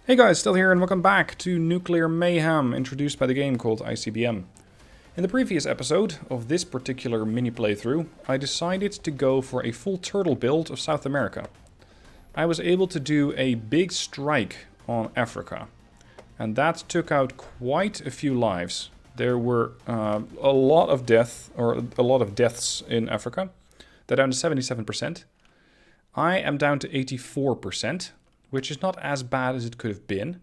Hey guys, still here and welcome back to Nuclear Mayhem, introduced by the game called ICBM. In the previous episode of this particular mini playthrough, I decided to go for a full turtle build of South America. I was able to do a big strike on Africa, and that took out quite a few lives. There were a lot of deaths in Africa. They're down to 77%. I am down to 84%. Which is not as bad as it could have been.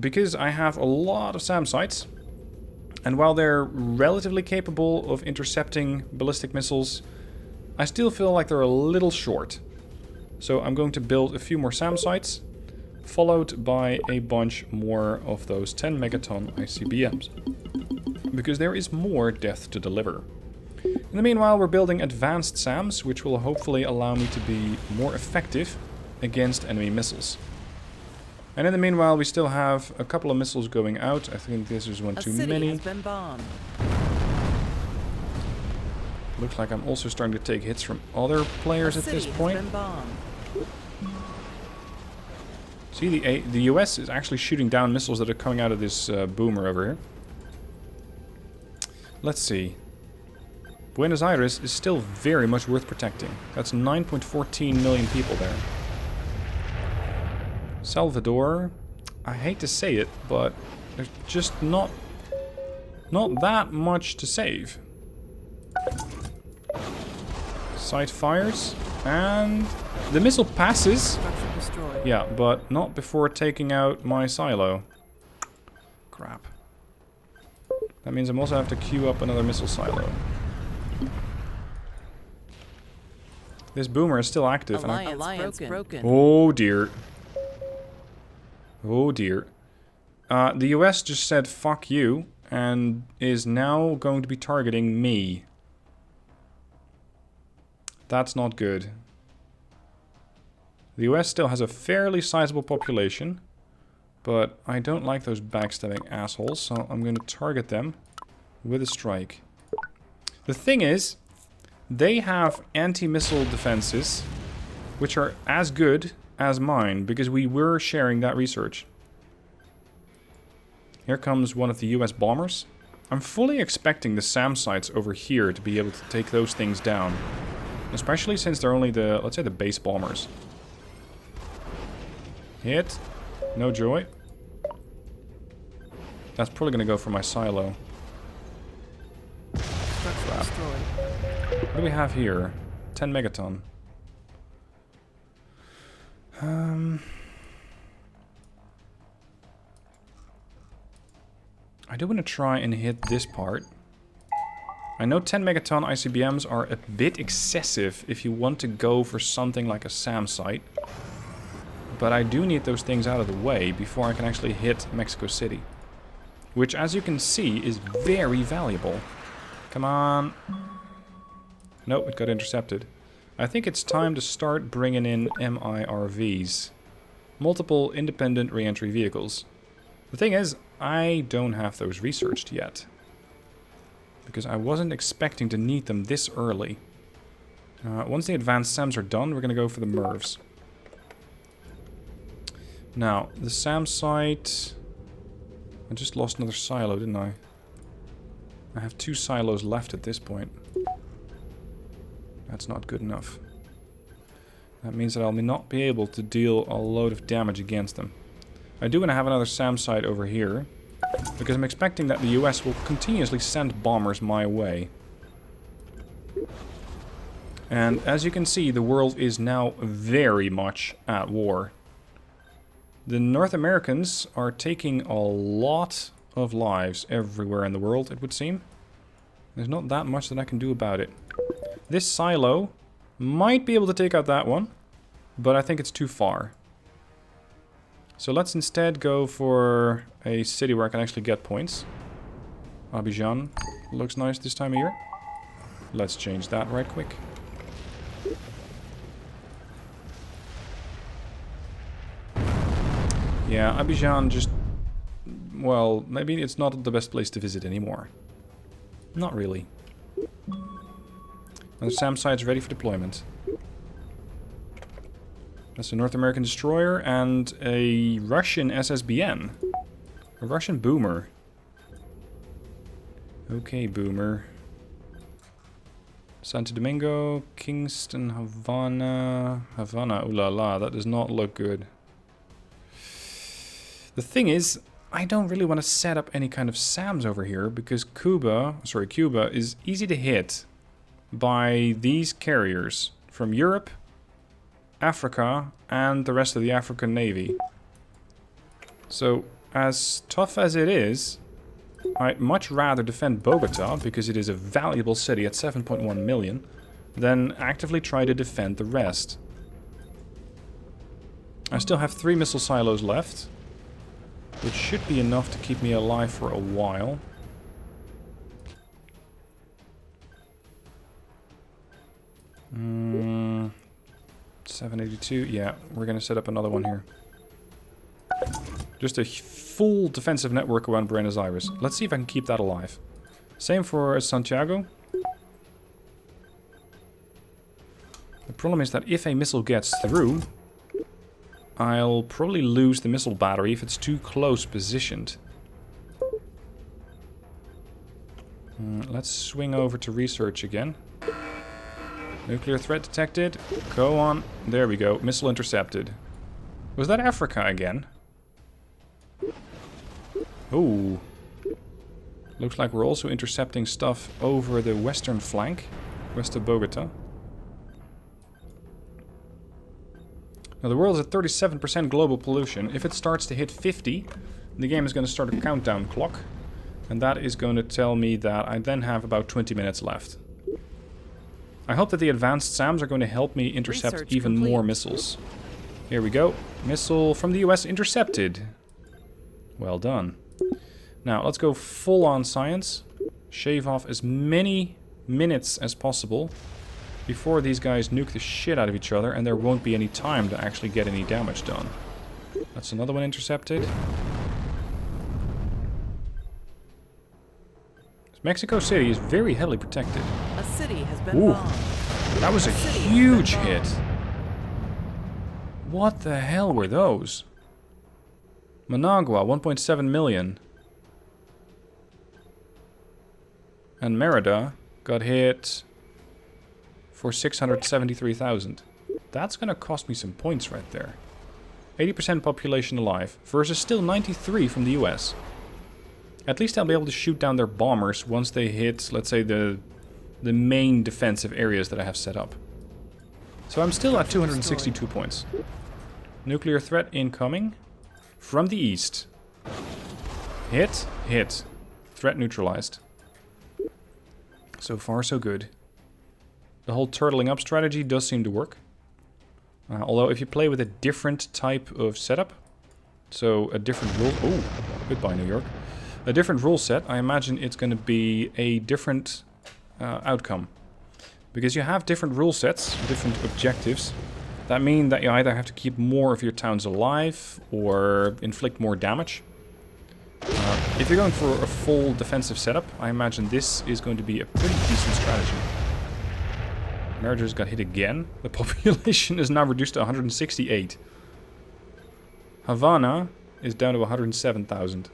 Because I have a lot of SAM sites. And while they're relatively capable of intercepting ballistic missiles, I still feel like they're a little short. So I'm going to build a few more SAM sites, followed by a bunch more of those 10 megaton ICBMs. Because there is more death to deliver. In the meanwhile, we're building advanced SAMs, which will hopefully allow me to be more effective against enemy missiles. And in the meanwhile, we still have a couple of missiles going out. I think this is one too many. Has been bombed. Looks like I'm also starting to take hits from other players at this point. See, the US is actually shooting down missiles that are coming out of this boomer over here. Let's see. Buenos Aires is still very much worth protecting. That's 9.14 million people there. Salvador, I hate to say it, but there's just not that much to save. Site fires, and the missile passes. Yeah, but not before taking out my silo. Crap. That means I'm also have to queue up another missile silo. This boomer is still active. Alliance broken. Oh dear. Oh dear. The US just said fuck you and is now going to be targeting me. That's not good. The US still has a fairly sizable population, but I don't like those backstabbing assholes, so I'm going to target them with a strike. The thing is, they have anti-missile defenses, which are as good as mine, because we were sharing that research. Here comes one of the US bombers. I'm fully expecting the SAM sites over here to be able to take those things down. Especially since they're only the, let's say, the base bombers. Hit. No joy. That's probably going to go for my silo. Crap. What do we have here? 10 megaton. I do want to try and hit this part. I know 10 megaton ICBMs are a bit excessive if you want to go for something like a SAM site. But I do need those things out of the way before I can actually hit Mexico City. Which, as you can see, is very valuable. Come on. Nope, it got intercepted. I think it's time to start bringing in MIRVs. Multiple independent re-entry vehicles. The thing is, I don't have those researched yet. Because I wasn't expecting to need them this early. Once the advanced SAMs are done, we're going to go for the MIRVs. Now, the SAM site... I just lost another silo, didn't I? I have 2 silos left at this point. That's not good enough. That means that I'll not be able to deal a load of damage against them. I do want to have another SAM site over here, because I'm expecting that the US will continuously send bombers my way. And as you can see, the world is now very much at war. The North Americans are taking a lot of lives everywhere in the world, it would seem. There's not that much that I can do about it. This silo might be able to take out that one, but I think it's too far. So let's instead go for a city where I can actually get points. Abidjan looks nice this time of year. Let's change that right quick. Yeah, Abidjan just... well, maybe it's not the best place to visit anymore. Not really. And the SAM site's ready for deployment. That's a North American destroyer and a Russian SSBN. A Russian boomer. Okay, boomer. Santo Domingo, Kingston, Havana. Havana, ooh la la, that does not look good. The thing is, I don't really want to set up any kind of SAMs over here because Cuba is easy to hit by these carriers from Europe, Africa, and the rest of the African Navy. So, as tough as it is, I'd much rather defend Bogota, because it is a valuable city at 7.1 million, than actively try to defend the rest. I still have 3 missile silos left, which should be enough to keep me alive for a while. Mm, 782, yeah, we're gonna set up another one here. Just a full defensive network around Buenos Aires. Let's see if I can keep that alive. Same for Santiago. The problem is that if a missile gets through, I'll probably lose the missile battery if it's too close positioned. Let's swing over to research again. Nuclear threat detected. Go on. There we go. Missile intercepted. Was that Africa again? Ooh. Looks like we're also intercepting stuff over the western flank, west of Bogota. Now the world is at 37% global pollution. If it starts to hit 50, the game is going to start a countdown clock. And that is going to tell me that I then have about 20 minutes left. I hope that the advanced SAMs are going to help me intercept Research even complete. more missiles. Here we go. Missile from the US intercepted. Well done. Now, let's go full on science. Shave off as many minutes as possible before these guys nuke the shit out of each other and there won't be any time to actually get any damage done. That's another one intercepted. Mexico City is very heavily protected. A city has been Ooh, bombed. that was a huge hit. What the hell were those? Managua, 1.7 million. And Merida got hit for 673,000. That's gonna cost me some points right there. 80% population alive versus still 93 from the US. At least I'll be able to shoot down their bombers once they hit, let's say, the main defensive areas that I have set up. So I'm still at 262 points. Nuclear threat incoming from the east. Hit, hit. Threat neutralized. So far, so good. The whole turtling up strategy does seem to work. Although if you play with a different type of setup, so a different rule... Oh, goodbye New York. A different rule set, I imagine it's going to be a different outcome. Because you have different rule sets, different objectives, that mean that you either have to keep more of your towns alive or inflict more damage. If you're going for a full defensive setup, I imagine this is going to be a pretty decent strategy. Merger's got hit again. The population is now reduced to 168. Havana is down to 107,000.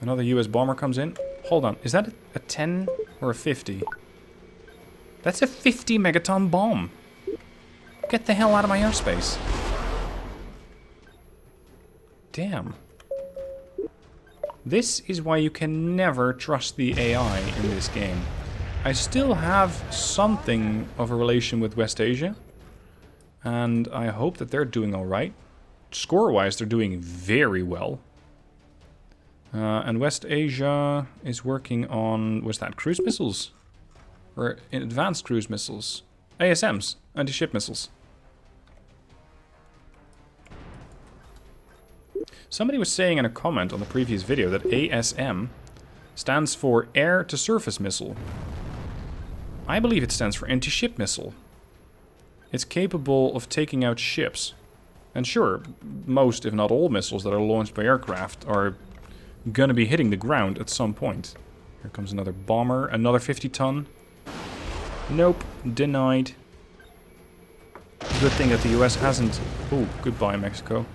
Another US bomber comes in. Hold on, is that a 10 or a 50? That's a 50 megaton bomb. Get the hell out of my airspace. Damn. This is why you can never trust the AI in this game. I still have something of a relation with West Asia. And I hope that they're doing alright. Score-wise, they're doing very well. And West Asia is working on, what's that, cruise missiles? Or advanced cruise missiles? ASMs, anti-ship missiles. Somebody was saying in a comment on the previous video that ASM stands for air-to-surface missile. I believe it stands for anti-ship missile. It's capable of taking out ships. And sure, most, if not all, missiles that are launched by aircraft are gonna be hitting the ground at some point. Here comes another bomber, another 50-ton. Nope, denied. good thing that the US hasn't... Oh, goodbye Mexico.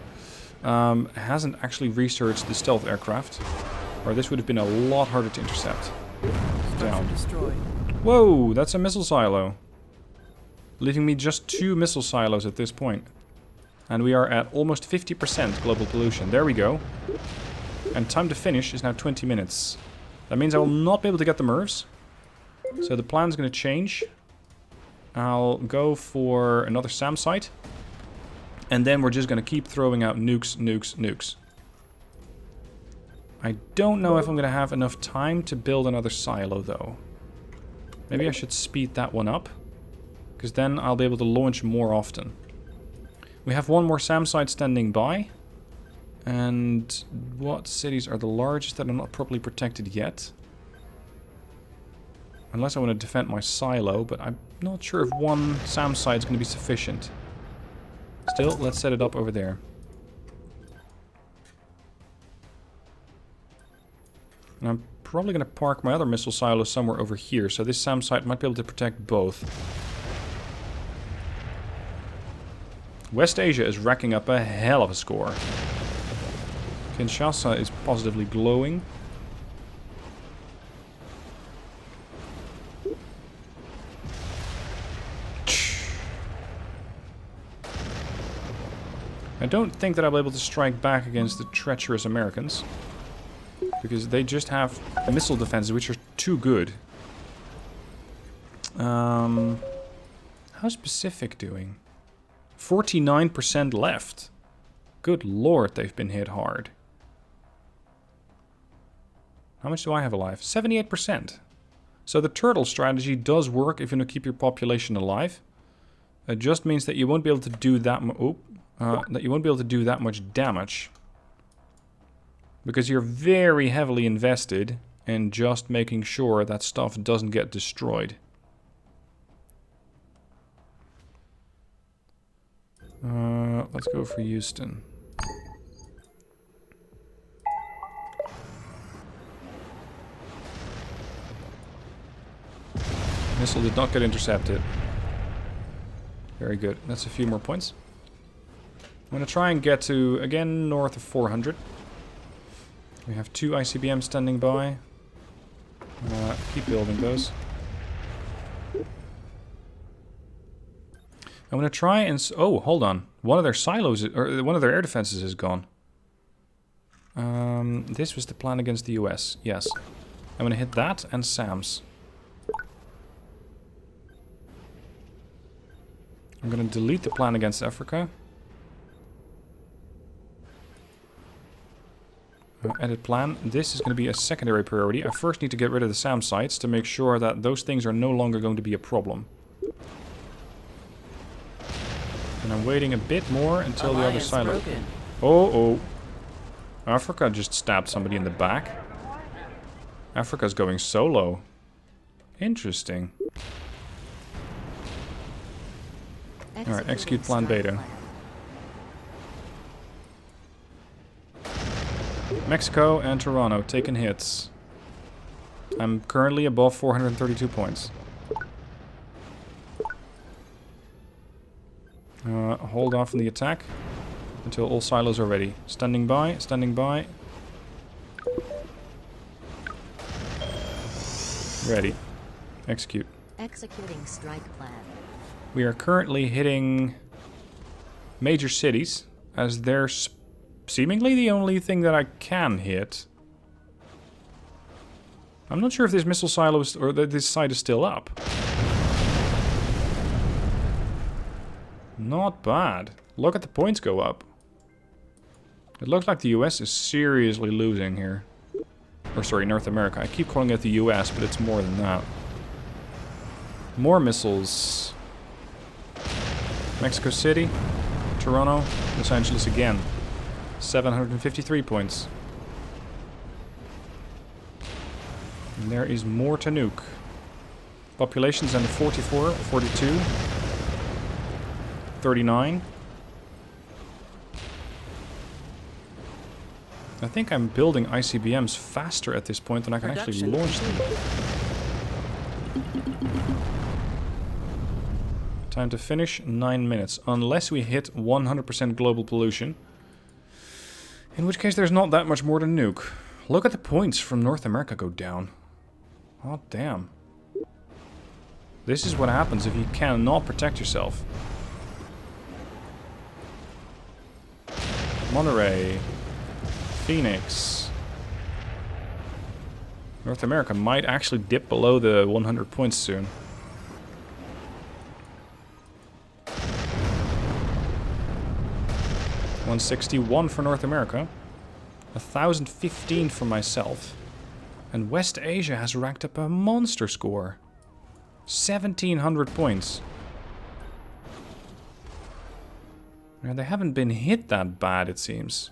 Hasn't actually researched the stealth aircraft. Or this would have been a lot harder to intercept. Down. Whoa, that's a missile silo. Leaving me just 2 missile silos at this point. And we are at almost 50% global pollution. There we go. And time to finish is now 20 minutes. That means I will not be able to get the MIRVs. So the plan's going to change. I'll go for another SAM site. And then we're just going to keep throwing out nukes, nukes, nukes. I don't know if I'm going to have enough time to build another silo, though. Maybe I should speed that one up. Because then I'll be able to launch more often. We have one more SAM site standing by. And what cities are the largest that are not properly protected yet? Unless I want to defend my silo, but I'm not sure if one SAM site is going to be sufficient. Still, let's set it up over there. And I'm probably going to park my other missile silo somewhere over here, so this SAM site might be able to protect both. West Asia is racking up a hell of a score. Kinshasa is positively glowing. I don't think that I'll be able to strike back against the treacherous Americans. Because they just have missile defenses which are too good. How's Pacific doing? 49% left. Good lord, they've been hit hard. How much do I have alive? 78%. So the turtle strategy does work if you want to keep your population alive. It just means that you won't be able to do that much damage. Because you're very heavily invested in just making sure that stuff doesn't get destroyed. Let's go for Houston. Missile did not get intercepted. Very good. That's a few more points. I'm going to try and get to, again, north of 400. We have 2 ICBMs standing by. Keep building those. I'm going to try and... Oh, hold on. One of their silos, or one of their air defenses is gone. This was the plan against the US. Yes. I'm going to hit that and SAMs. I'm going to delete the plan against Africa. Edit plan. This is going to be a secondary priority. I first need to get rid of the SAM sites to make sure that those things are no longer going to be a problem. And I'm waiting a bit more until the other silo... Oh. Africa just stabbed somebody in the back. Africa's going solo. Interesting. Alright, execute plan beta. Mexico and Toronto taking hits. I'm currently above 432 points. Hold off on the attack until all silos are ready. Standing by, standing by. Ready. Execute. Executing strike plan. We are currently hitting major cities as they're seemingly the only thing that I can hit. I'm not sure if this missile silo is, or this site is still up. Not bad. Look at the points go up. It looks like the US is seriously losing here. Or sorry, North America. I keep calling it the US, but it's more than that. More missiles. Mexico City, Toronto, Los Angeles again. 753 points. And there is more to nuke. Population's under 44, 42, 39. I think I'm building ICBMs faster at this point than I can actually launch them. Time to finish, 9 minutes. Unless we hit 100% global pollution. In which case there's not that much more to nuke. Look at the points from North America go down. Oh, damn. This is what happens if you cannot protect yourself. Monterey. Phoenix. North America might actually dip below the 100 points soon. $161 for North America. 1,015 for myself. And West Asia has racked up a monster score. 1,700 points. Now, they haven't been hit that bad, it seems.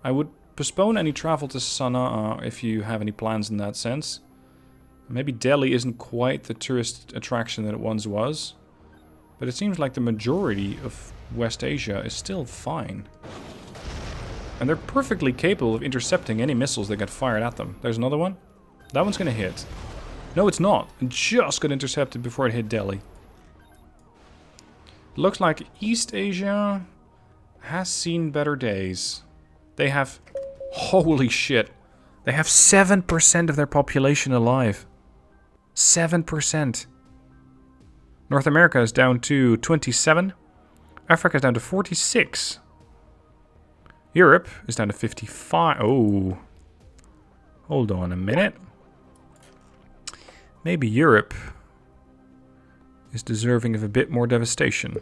I would postpone any travel to Sana'a if you have any plans in that sense. Maybe Delhi isn't quite the tourist attraction that it once was. But it seems like the majority of West Asia is still fine. And they're perfectly capable of intercepting any missiles that get fired at them. There's another one. That one's going to hit. No, it's not. It just got intercepted before it hit Delhi. Looks like East Asia has seen better days. They have... Holy shit. They have 7% of their population alive. 7%. North America is down to 27. Africa is down to 46. Europe is down to 55. Oh. Hold on a minute. Maybe Europe is deserving of a bit more devastation.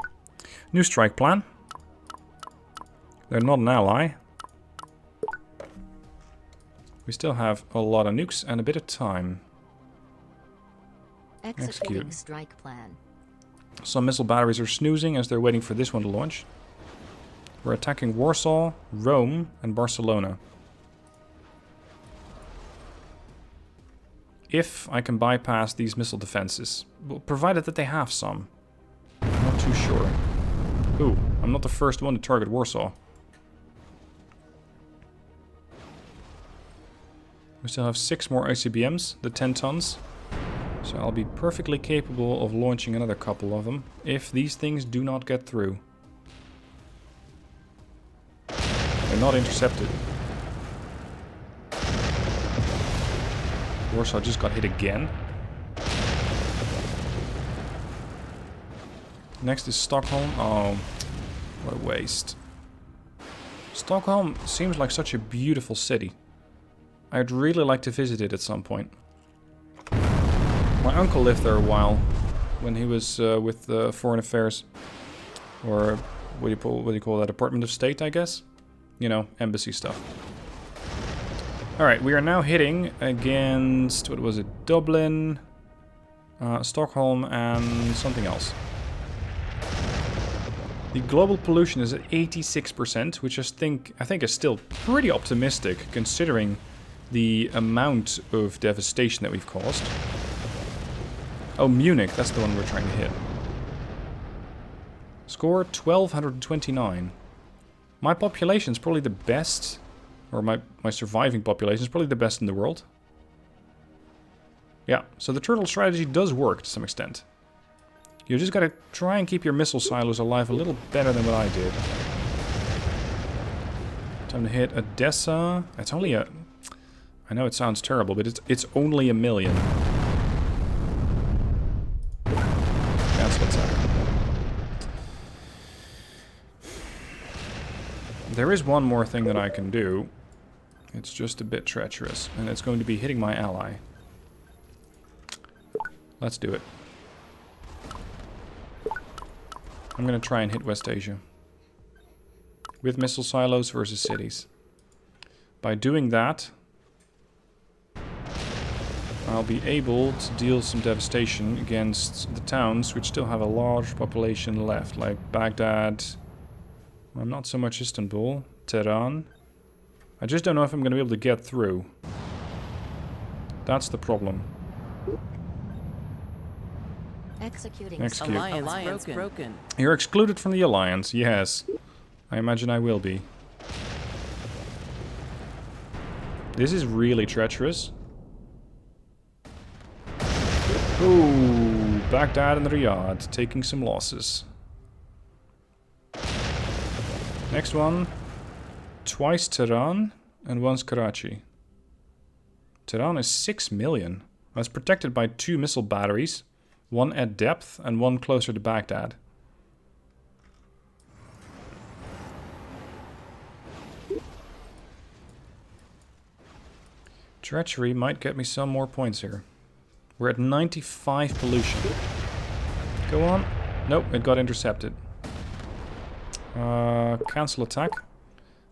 New strike plan. They're not an ally. We still have a lot of nukes and a bit of time. Executing strike plan. Some missile batteries are snoozing as they're waiting for this one to launch. We're attacking Warsaw, Rome, and Barcelona. If I can bypass these missile defenses, provided that they have some. I'm not too sure. Ooh, I'm not the first one to target Warsaw. We still have 6 more ICBMs, the 10 tons. So I'll be perfectly capable of launching another couple of them, if these things do not get through. They're not intercepted. Warsaw just got hit again. Next is Stockholm. Oh, what a waste. Stockholm seems like such a beautiful city. I'd really like to visit it at some point. My uncle lived there a while when he was with Foreign Affairs, or what do you call that? Department of State, I guess. You know, embassy stuff. All right, we are now hitting against, what was it? Dublin, Stockholm, and something else. The global pollution is at 86%, which I think is still pretty optimistic considering the amount of devastation that we've caused. Oh, Munich, that's the one we're trying to hit. Score 1,229. My population is probably the best, or my surviving population is probably the best in the world. Yeah, so the turtle strategy does work to some extent. You just gotta try and keep your missile silos alive a little better than what I did. Time to hit Odessa. It's only a... I know it sounds terrible, but it's only 1 million. That's what's happening. There is one more thing that I can do. It's just a bit treacherous, and it's going to be hitting my ally. Let's do it. I'm going to try and hit West Asia. With missile silos versus cities. By doing that, I'll be able to deal some devastation against the towns which still have a large population left, like Baghdad, well, not so much Istanbul, Tehran. I just don't know if I'm going to be able to get through. That's the problem. Executing Execute. alliance broken. You're excluded from the alliance, yes. I imagine I will be. This is really treacherous. Ooh, Baghdad and Riyadh taking some losses. Next one. Twice Tehran and once Karachi. Tehran is 6 million. It's protected by 2 missile batteries. One at depth and one closer to Baghdad. Treachery might get me some more points here. We're at 95 pollution. Go on. Nope, it got intercepted. Cancel attack.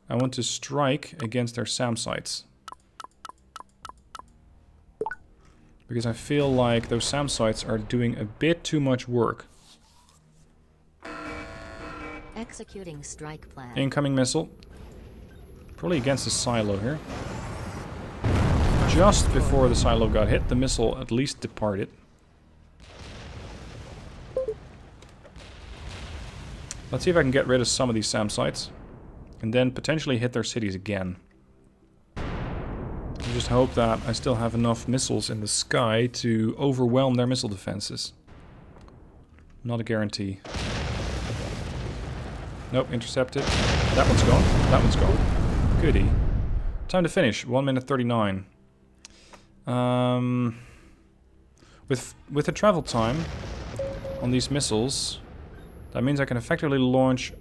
I want to strike against their SAM sites. Because I feel like those SAM sites are doing a bit too much work. Executing strike plan. Incoming missile. Probably against the silo here. Just before the silo got hit, the missile at least departed. Let's see if I can get rid of some of these SAM sites. And then potentially hit their cities again. I just hope that I still have enough missiles in the sky to overwhelm their missile defenses. Not a guarantee. Nope, intercepted. That one's gone. That one's gone. Goodie. Time to finish. 1 minute 39. With the travel time on these missiles, that means I can effectively launch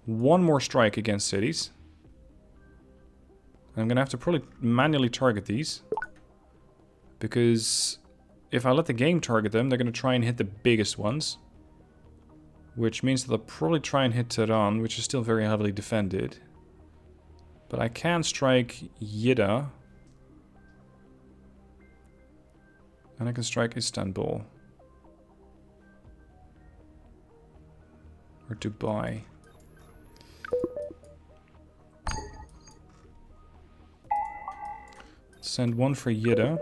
one more strike against cities. I'm gonna have to probably manually target these, because if I let the game target them, they're gonna try and hit the biggest ones, which means that they'll probably try and hit Tehran, which is still very heavily defended. But I can strike Jeddah. And I can strike Istanbul. Or Dubai. Send one for Jeddah.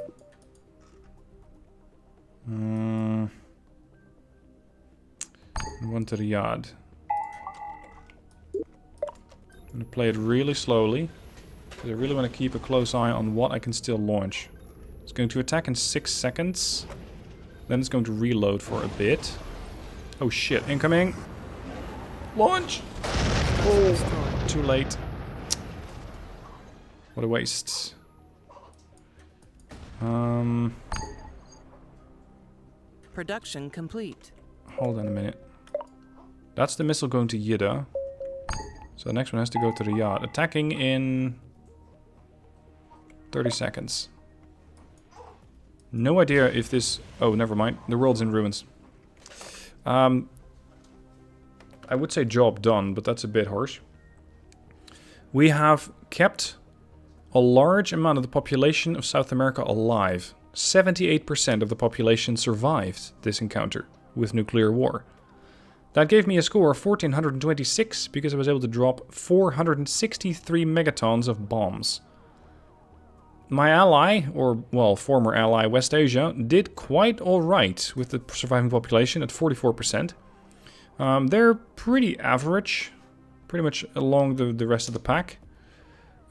And one to Riyadh. I'm going to play it really slowly, because I really want to keep a close eye on what I can still launch. It's going to attack in 6 seconds. Then it's going to reload for a bit. Oh shit, incoming! Launch! Oh, too late. What a waste. Production complete. Hold on a minute. That's the missile going to Jeddah. So the next one has to go to Riyadh. Attacking in 30 seconds. No idea if this... Oh, never mind. The world's in ruins. I would say job done, but that's a bit harsh. We have kept a large amount of the population of South America alive. 78% of the population survived this encounter with nuclear war. That gave me a score of 1426 because I was able to drop 463 megatons of bombs. My ally, or well, former ally West Asia, did quite alright with the surviving population at 44%. They're pretty average, pretty much along the rest of the pack.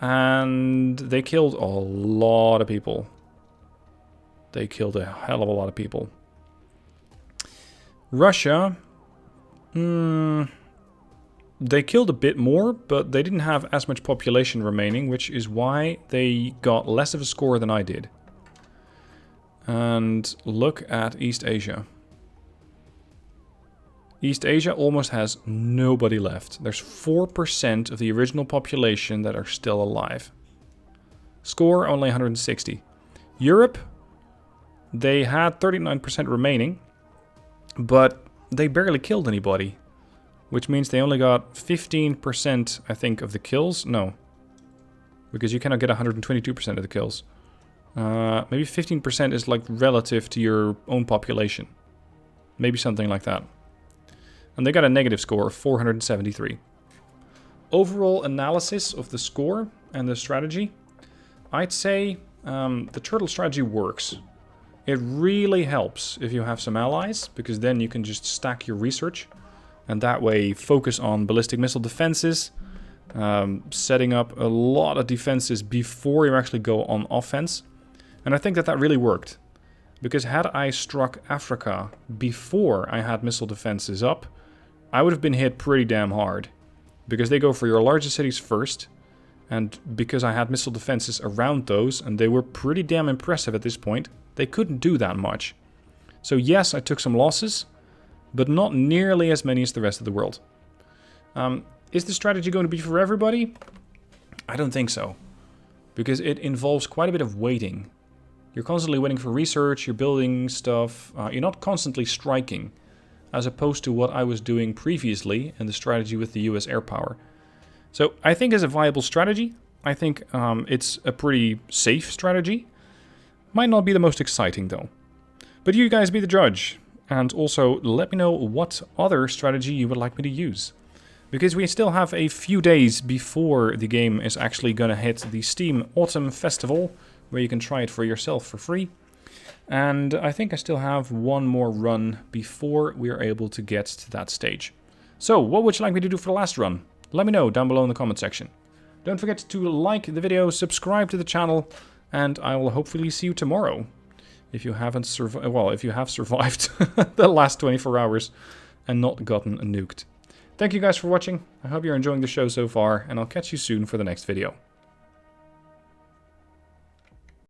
And they killed a lot of people. They killed a hell of a lot of people. Russia, they killed a bit more, but they didn't have as much population remaining, which is why they got less of a score than I did. And look at East Asia. East Asia almost has nobody left. There's 4% of the original population that are still alive. Score only 160. Europe, they had 39% remaining, but they barely killed anybody. Which means they only got 15%, I think, of the kills. No. Because you cannot get 122% of the kills. Maybe 15% is like relative to your own population. Maybe something like that. And they got a negative score of 473. Overall analysis of the score and the strategy. I'd say the turtle strategy works. It really helps if you have some allies, because then you can just stack your research. And that way focus on ballistic missile defenses, setting up a lot of defenses before you actually go on offense. And I think that that really worked. Because had I struck Africa before I had missile defenses up, I would have been hit pretty damn hard. Because they go for your largest cities first. And because I had missile defenses around those, and they were pretty damn impressive at this point, they couldn't do that much. So yes, I took some losses, but not nearly as many as the rest of the world. Is the strategy going to be for everybody? I don't think so. Because it involves quite a bit of waiting. You're constantly waiting for research, you're building stuff, you're not constantly striking. As opposed to what I was doing previously in the strategy with the US air power. So I think it's a viable strategy. I think it's a pretty safe strategy. Might not be the most exciting though. But you guys be the judge. And also let me know what other strategy you would like me to use. Because we still have a few days before the game is actually going to hit the Steam Autumn Festival, where you can try it for yourself for free. And I think I still have one more run before we are able to get to that stage. So, what would you like me to do for the last run? Let me know down below in the comment section. Don't forget to like the video, subscribe to the channel, and I will hopefully see you tomorrow. If you haven't survived, well, if you have survived the last 24 hours and not gotten nuked. Thank you guys for watching. I hope you're enjoying the show so far, and I'll catch you soon for the next video.